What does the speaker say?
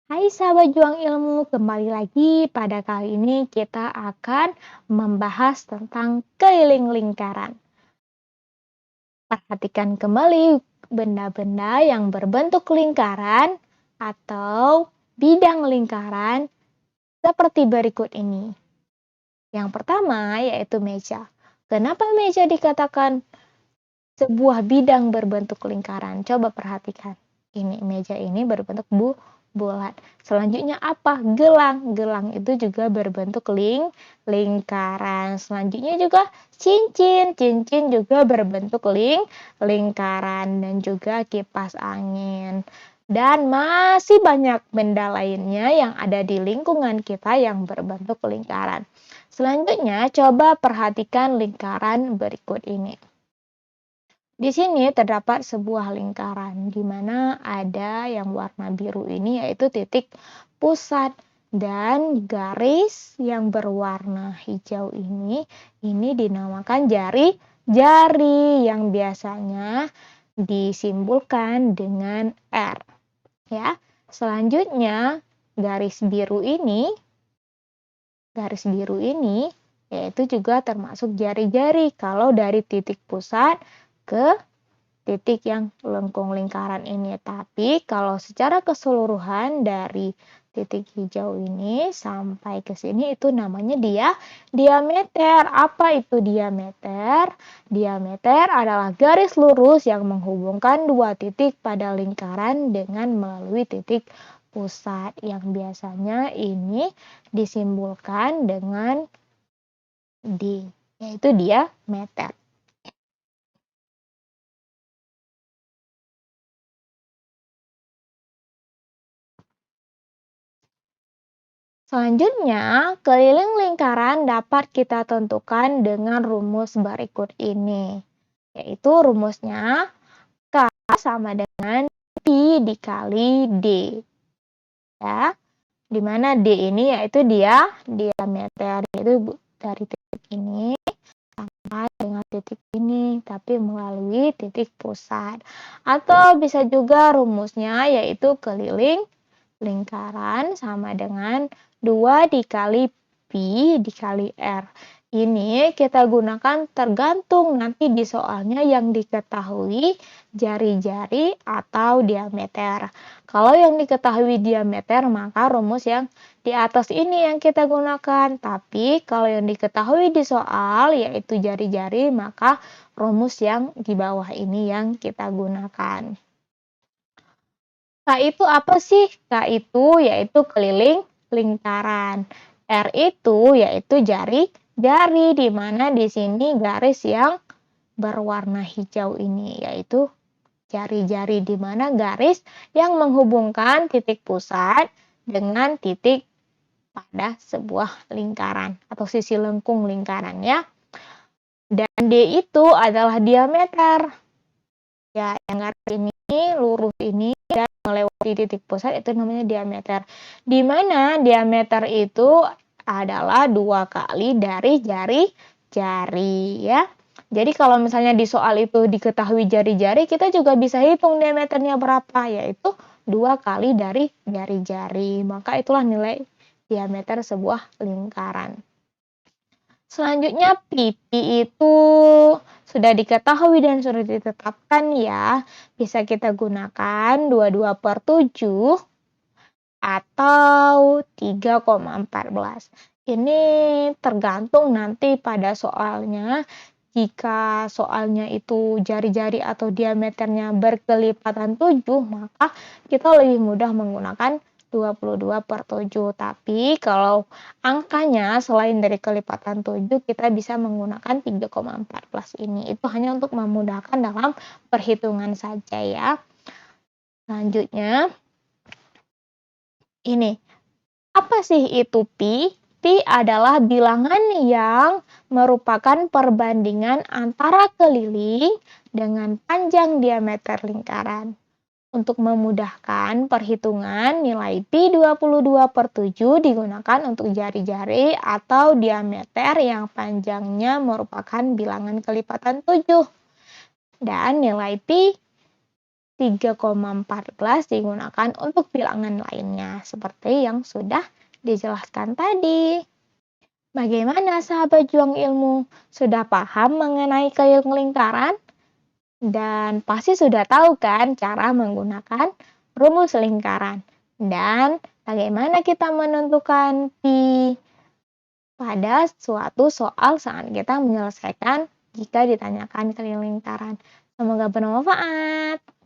Hai sahabat juang ilmu, kembali lagi pada kali ini kita akan membahas tentang keliling lingkaran. Perhatikan kembali benda-benda yang berbentuk lingkaran atau bidang lingkaran seperti berikut ini. Yang pertama yaitu meja. Kenapa meja dikatakan sebuah bidang berbentuk lingkaran? Coba perhatikan. Ini meja ini berbentuk bulat. Selanjutnya apa? Gelang. Gelang itu juga berbentuk lingkaran. Selanjutnya juga cincin. Cincin juga berbentuk lingkaran dan juga kipas angin. Dan masih banyak benda lainnya yang ada di lingkungan kita yang berbentuk lingkaran. Selanjutnya, coba perhatikan lingkaran berikut ini. Di sini terdapat sebuah lingkaran, di mana ada yang warna biru ini yaitu titik pusat dan garis yang berwarna hijau ini dinamakan jari yang biasanya disimbolkan dengan R. Ya, selanjutnya garis biru ini yaitu juga termasuk jari-jari kalau dari titik pusat ke titik yang lengkung lingkaran ini. Tapi kalau secara keseluruhan dari titik hijau ini sampai ke sini itu namanya diameter. Apa itu diameter? Diameter adalah garis lurus yang menghubungkan dua titik pada lingkaran dengan melalui titik pusat yang biasanya ini disimbolkan dengan D, yaitu diameter. Selanjutnya, keliling lingkaran dapat kita tentukan dengan rumus berikut ini, yaitu rumusnya K sama dengan Pi dikali D. Ya, di mana D ini yaitu diameter, yaitu dari titik ini sampai dengan titik ini, tapi melalui titik pusat. Atau bisa juga rumusnya yaitu keliling lingkaran sama dengan 2 dikali Pi dikali R. Ini kita gunakan tergantung nanti di soalnya yang diketahui jari-jari atau diameter. Kalau yang diketahui diameter, maka rumus yang di atas ini yang kita gunakan. Tapi kalau yang diketahui di soal yaitu jari-jari, maka rumus yang di bawah ini yang kita gunakan. K itu apa sih? K itu yaitu keliling lingkaran. R itu yaitu jari-jari, di mana di sini garis yang berwarna hijau ini yaitu jari-jari, di mana garis yang menghubungkan titik pusat dengan titik pada sebuah lingkaran atau sisi lengkung lingkaran ya. Dan D itu adalah diameter. Ya, yang garis ini lurus ini dan melewati titik pusat itu namanya diameter. Di mana diameter itu adalah 2 kali dari jari-jari ya. Jadi kalau misalnya di soal itu diketahui jari-jari, kita juga bisa hitung diameternya berapa, yaitu 2 kali dari jari-jari. Maka itulah nilai diameter sebuah lingkaran. Selanjutnya pipi itu sudah diketahui dan sudah ditetapkan ya. Bisa kita gunakan 22/7 atau 3,14. Ini tergantung nanti pada soalnya. Jika soalnya itu jari-jari atau diameternya berkelipatan 7, maka kita lebih mudah menggunakan 22/7. Tapi kalau angkanya selain dari kelipatan 7, kita bisa menggunakan 3,14 ini. Itu hanya untuk memudahkan dalam perhitungan saja ya. Selanjutnya, ini. Apa sih itu pi? Pi adalah bilangan yang merupakan perbandingan antara keliling dengan panjang diameter lingkaran. Untuk memudahkan perhitungan, nilai pi 22/7 digunakan untuk jari-jari atau diameter yang panjangnya merupakan bilangan kelipatan 7. Dan nilai pi 3,14 digunakan untuk bilangan lainnya, seperti yang sudah dijelaskan tadi. Bagaimana sahabat juang ilmu? Sudah paham mengenai keliling lingkaran? Dan pasti sudah tahu kan cara menggunakan rumus lingkaran. Dan bagaimana kita menentukan pi pada suatu soal saat kita menyelesaikan jika ditanyakan keliling lingkaran. Semoga bermanfaat.